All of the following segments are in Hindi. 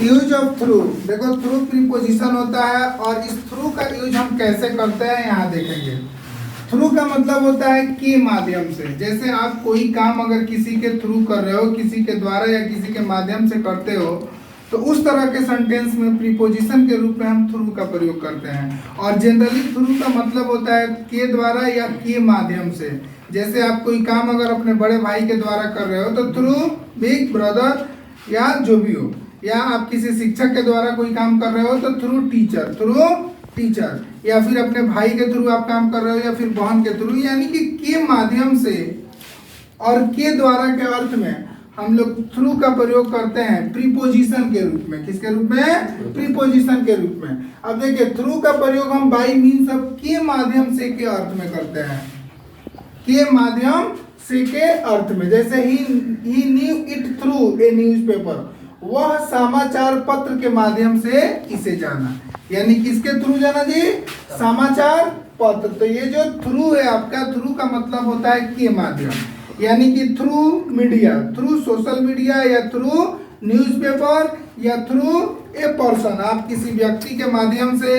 Use of through. देखो थ्रू प्रीपोजिशन होता है और इस थ्रू का यूज हम कैसे करते हैं यहाँ देखेंगे। थ्रू का मतलब होता है के माध्यम से। जैसे आप कोई काम अगर किसी के थ्रू कर रहे हो, किसी के द्वारा या किसी के माध्यम से करते हो, तो उस तरह के सेंटेंस में प्रीपोजिशन के रूप में हम थ्रू का प्रयोग करते हैं। और जनरली थ्रू का मतलब होता है के द्वारा या के माध्यम से। जैसे आप कोई काम अगर अपने बड़े भाई के द्वारा कर रहे हो तो थ्रू बिग ब्रदर या जो भी हो, या आप किसी शिक्षक के द्वारा कोई काम कर रहे हो तो थ्रू टीचर, या फिर अपने भाई के थ्रू आप काम कर रहे हो या फिर बहन के थ्रू, यानी कि के माध्यम से और के द्वारा के अर्थ में हम लोग थ्रू का प्रयोग करते हैं प्रीपोजिशन के रूप में। किसके रूप में? प्रीपोजिशन के रूप में। अब देखिए थ्रू का प्रयोग हम बाई मीन्स ऑफ के माध्यम से के अर्थ में करते हैं, के माध्यम से के अर्थ में। जैसे ही knew it through a newspaper, वह समाचार पत्र के माध्यम से इसे जाना। यानी किसके थ्रू जाना जी? समाचार पत्र। तो ये जो थ्रू है आपका, थ्रू का मतलब होता है के माध्यम, यानी कि through media, through social media या थ्रू न्यूज़पेपर या थ्रू ए पर्सन। आप किसी व्यक्ति के माध्यम से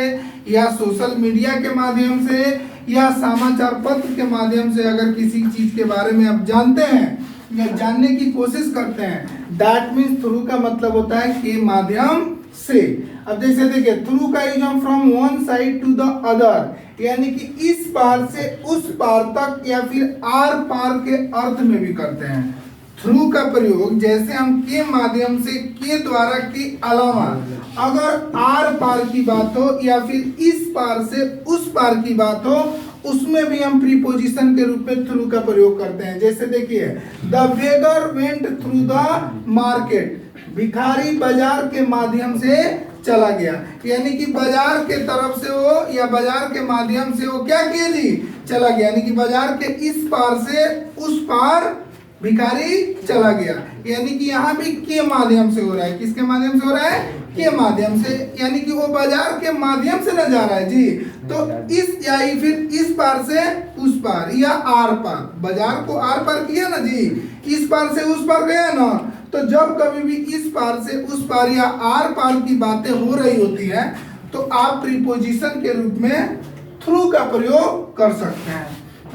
या सोशल मीडिया के माध्यम से या समाचार पत्र के माध्यम से अगर किसी चीज के बारे में आप जानते हैं या जानने की कोशिश करते हैं, दैट मीन्स थ्रू का मतलब होता है के माध्यम से। अब जैसे देखिए थ्रू का यूज हम from one side to the other, यानी कि इस पार से उस पार तक या फिर आर पार के अर्थ में भी करते हैं। थ्रू का प्रयोग जैसे हम के माध्यम से के द्वारा के अलावा अगर आर पार की बात हो या फिर इस पार से उस पार की बात हो, उसमें भी हम प्रीपोजिशन के रूप में थ्रू का प्रयोग करते हैं। जैसे देखिए the beggar went through the market, भिखारी बाजार के माध्यम से चला गया। यानी कि बाजार के तरफ से वो या बाजार के माध्यम से वो क्या किया जी? चला गया। यानी कि बाजार के इस पार से उस पार भिखारी चला गया। यानी कि यहाँ भी के माध्यम से हो रहा है। किसके माध्यम से हो रहा है? के माध्यम से। यानी कि वो बाजार के माध्यम से न जा रहा है जी, तो इस या फिर इस पार से उस पार या आर पार, बाजार को आर पार किया ना जी, इस पार से उस पार गया ना। तो जब कभी भी इस पार से उस पार या आर पार की बातें हो रही होती है तो आप प्रीपोजिशन के रूप में थ्रू का प्रयोग कर सकते हैं।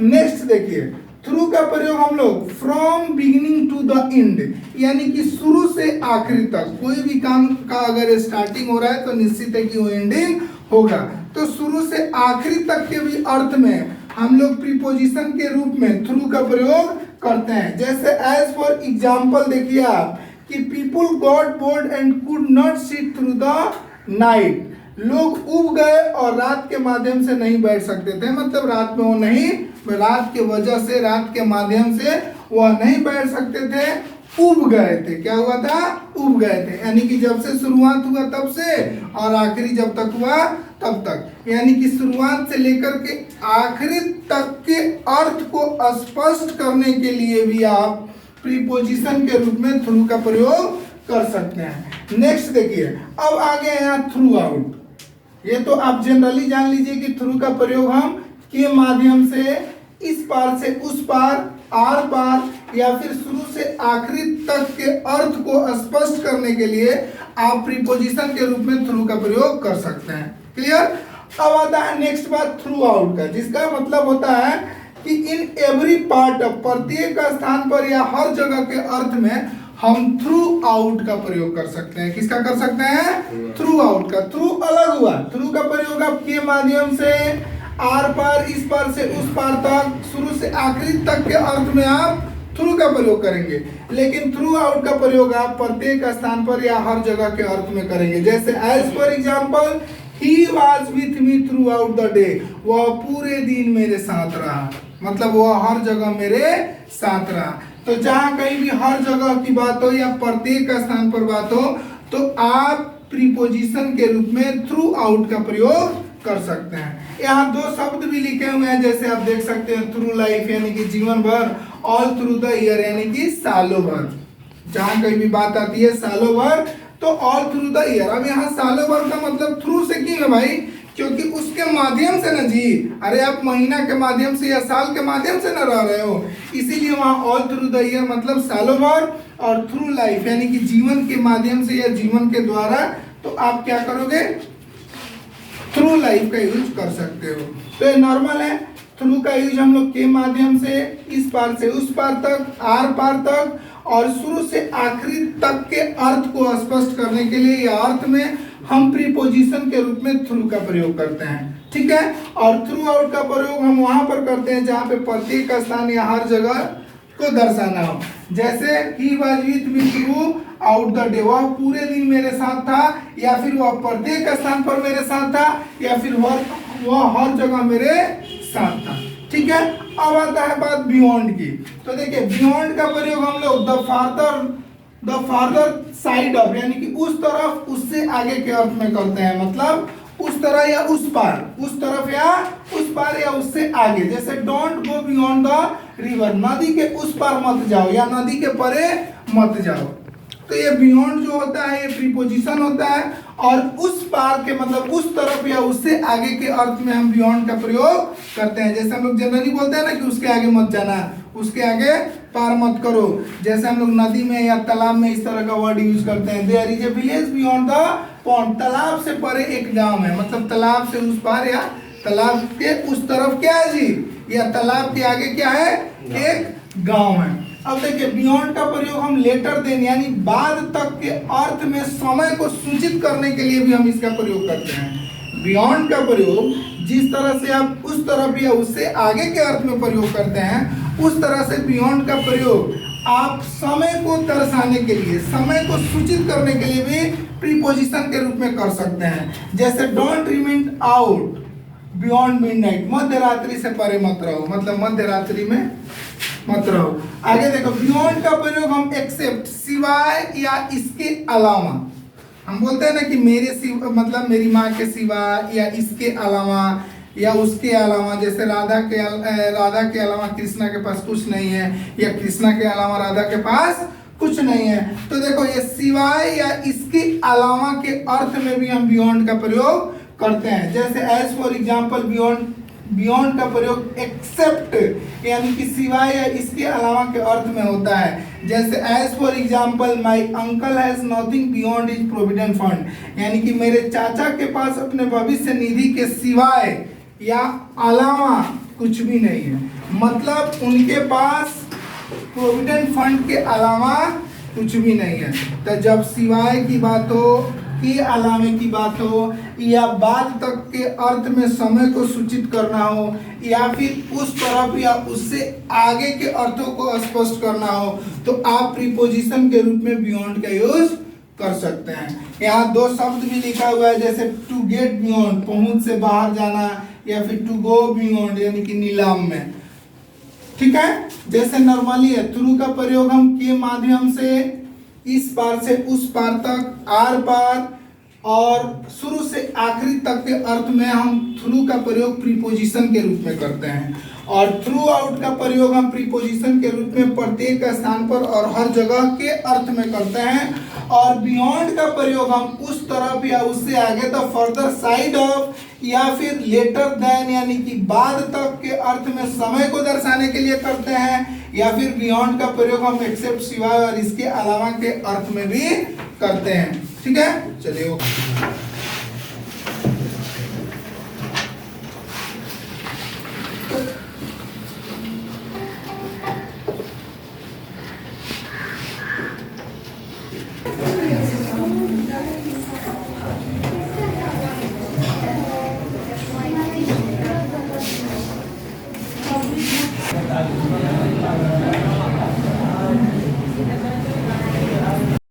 नेक्स्ट देखिए थ्रू का प्रयोग हम लोग from beginning to the end, यानी कि शुरू से आखिरी तक कोई भी काम का अगर स्टार्टिंग हो रहा है तो निश्चित है कि वो एंडिंग होगा। तो शुरू से आखिरी तक के भी अर्थ में हम लोग प्रीपोजिशन के रूप में थ्रू का प्रयोग करते हैं। जैसे एज फॉर एग्जाम्पल देखिए आप कि people got bored and could not sit through the night, लोग उब गए और रात के माध्यम से नहीं बैठ सकते थे। मतलब रात में वो नहीं, रात के वजह से, रात के माध्यम से वह नहीं बैठ सकते थे, उब गए थे। क्या हुआ था? उब गए थे। यानी कि जब से शुरुआत हुआ तब से और आखिरी जब तक हुआ तब तक, यानी कि शुरुआत से लेकर के आखिरी तक के अर्थ को स्पष्ट करने के लिए भी आप प्रीपोजिशन के रूप में थ्रू का प्रयोग कर सकते हैं। नेक्स्ट देखिए अब आ गए यहाँ थ्रू आउट। ये तो आप जनरली जान लीजिए कि थ्रू का प्रयोग हम के माध्यम से इस पार से उस पार, आर पार या फिर शुरू से आखिरी तक के अर्थ को स्पष्ट करने के लिए आप प्रीपोजिशन के रूप में थ्रू का प्रयोग कर सकते हैं। क्लियर? अब आता है नेक्स्ट बात थ्रू आउट का, जिसका मतलब होता है कि इन एवरी पार्ट ऑफ, प्रत्येक स्थान पर या हर जगह के अर्थ में हम थ्रू आउट का प्रयोग कर सकते हैं। किसका कर सकते हैं? थ्रू आउट का। थ्रू अलग हुआ, थ्रू का प्रयोग आप के माध्यम से आर पार, इस पार से उस पार तक, शुरू से आखिरी तक के अर्थ में आप थ्रू का प्रयोग करेंगे। लेकिन थ्रू आउट का प्रयोग आप प्रत्येक स्थान पर या हर जगह के अर्थ में करेंगे। जैसे as for example he was with me throughout the day, वह पूरे दिन मेरे साथ रहा। मतलब वह हर जगह मेरे साथ रहा। तो जहां कहीं भी हर जगह की बात हो या प्रत्येक स्थान पर बात हो तो आप प्रीपोजिशन के रूप में थ्रू आउट का प्रयोग कर सकते हैं। यहाँ दो शब्द भी लिखे हुए हैं, जैसे आप देख सकते हैं थ्रू लाइफ यानी कि जीवन भर, ऑल थ्रू द ईयर यानी कि सालों भर। जहां कहीं भी बात आती है सालों भर तो ऑल थ्रू द ईयर। अब यहाँ सालों भर का मतलब थ्रू से क्यों है भाई? क्योंकि उसके माध्यम से ना जी, अरे आप महीना के माध्यम से या साल के माध्यम से ना रह रहे हो, इसीलिए वहाँ ऑल थ्रू द ईयर मतलब सालों भर, और थ्रू लाइफ यानी कि जीवन के माध्यम से या जीवन के द्वारा, तो आप क्या करोगे, थ्रू लाइफ का यूज कर सकते हो। तो ये नॉर्मल है। थ्रू का यूज हम लोग के माध्यम से, इस पार से उस पार तक, आर पार तक, और शुरू से आखिरी तक के अर्थ को स्पष्ट करने के लिए या अर्थ में हम प्रीपोजिशन के रूप में थ्रू का प्रयोग करते हैं, ठीक है। और थ्रू आउट का प्रयोग हम वहां पर करते हैं जहां पे प्रत्येक स्थान या हर जगह को दर्शाना हो। जैसे he was with me throughout the day, वह पूरे दिन मेरे साथ था, या फिर वह प्रत्येक स्थान पर मेरे साथ था, या फिर वह हर जगह मेरे साथ था, ठीक है। अब आता है बात बियॉन्ड की। तो देखिए बियॉन्ड का प्रयोग हम लोग द फार्दर साइड ऑफ यानी कि उस तरफ, उससे आगे के अर्थ में करते हैं, मतलब उस तरह या उस पार, उस तरफ या उस पार या उससे आगे। जैसे don't go beyond the river, नदी के उस पार मत जाओ या नदी के परे मत जाओ। तो ये बियॉन्ड जो होता है ये प्रीपोजिशन होता है, और उस पार के मतलब उस तरफ या उससे आगे के अर्थ में हम बियॉन्ड का प्रयोग करते हैं। जैसे हम लोग जनरली बोलते हैं ना कि उसके आगे मत जाना, उसके आगे पार मत करो। जैसे हम लोग नदी में या तालाब में इस तरह का वर्ड यूज करते हैं, there is a village beyond the pond, तालाब से परे एक गांव है, मतलब तालाब से उस पार या तालाब के उस तरफ क्या है जी, या तालाब के आगे क्या है, एक गांव है। अब देखिए बियॉन्ड का प्रयोग हम लेटर देन यानी बाद तक के अर्थ में समय को सूचित करने के लिए भी हम इसका प्रयोग करते हैं। बियॉन्ड का प्रयोग जिस तरह से आप उस तरफ या उससे आगे के अर्थ में प्रयोग करते हैं, उस तरह से बियॉन्ड का प्रयोग आप समय को दर्शाने के लिए, समय को सूचित करने के लिए भी प्रीपोजिशन के रूप में कर सकते हैं। जैसे don't remain out beyond midnight, मध्य रात्रि से परे मत रहो, मतलब मध्य रात्रि में मत रहो। आगे देखो बियॉन्ड का प्रयोग हम एक्सेप्ट, सिवाय या इसके अलावा, हम बोलते हैं ना कि मेरे सिवा मतलब मेरी माँ के सिवा या इसके अलावा या उसके अलावा। जैसे राधा के अलावा कृष्णा के पास कुछ नहीं है, या कृष्णा के अलावा राधा के पास कुछ नहीं है। तो देखो ये सिवाय या इसके अलावा के अर्थ में भी हम बियॉन्ड का प्रयोग करते हैं। जैसे एज फॉर एग्जाम्पल बियॉन्ड का प्रयोग एक्सेप्ट यानी कि सिवाय या इसके अलावा के अर्थ में होता है। जैसे as for example my uncle has nothing beyond his provident fund, यानी कि मेरे चाचा के पास अपने भविष्य निधि के सिवाय या अलावा कुछ भी नहीं है, मतलब उनके पास प्रोविडेंट फंड के अलावा कुछ भी नहीं है। तो जब सिवाय की बात हो, के अलावे की बात हो, या बाद तक के अर्थ में समय को सूचित करना हो, या फिर उस तरफ या उससे आगे के अर्थों को स्पष्ट करना हो, तो आप प्रीपोजिशन के रूप में बियॉन्ड का यूज कर सकते हैं। यहाँ दो शब्द भी लिखा हुआ है, जैसे टू गेट बियॉन्ड, पहुंच से बाहर जाना, या फिर टू गो बियॉन्ड यानी कि नीलाम में, ठीक है। जैसे नॉर्मली है थ्रू का प्रयोग हम के माध्यम से, इस पार से उस पार तक, आर पार, और शुरू से आखिरी तक के अर्थ में हम थ्रू का प्रयोग प्रीपोजिशन के रूप में करते हैं। और थ्रू आउट का प्रयोग हम प्रीपोजिशन के रूप में प्रत्येक स्थान पर और हर जगह के अर्थ में करते हैं। और बियॉन्ड का प्रयोग हम उस तरफ या उससे आगे द फर्दर साइड ऑफ, या फिर लेटर देन यानी कि बाद तक के अर्थ में समय को दर्शाने के लिए करते हैं। या फिर बियॉन्ड का प्रयोग हम एक्सेप्ट, सिवाय और इसके अलावा के अर्थ में भी करते हैं, ठीक है। चलिए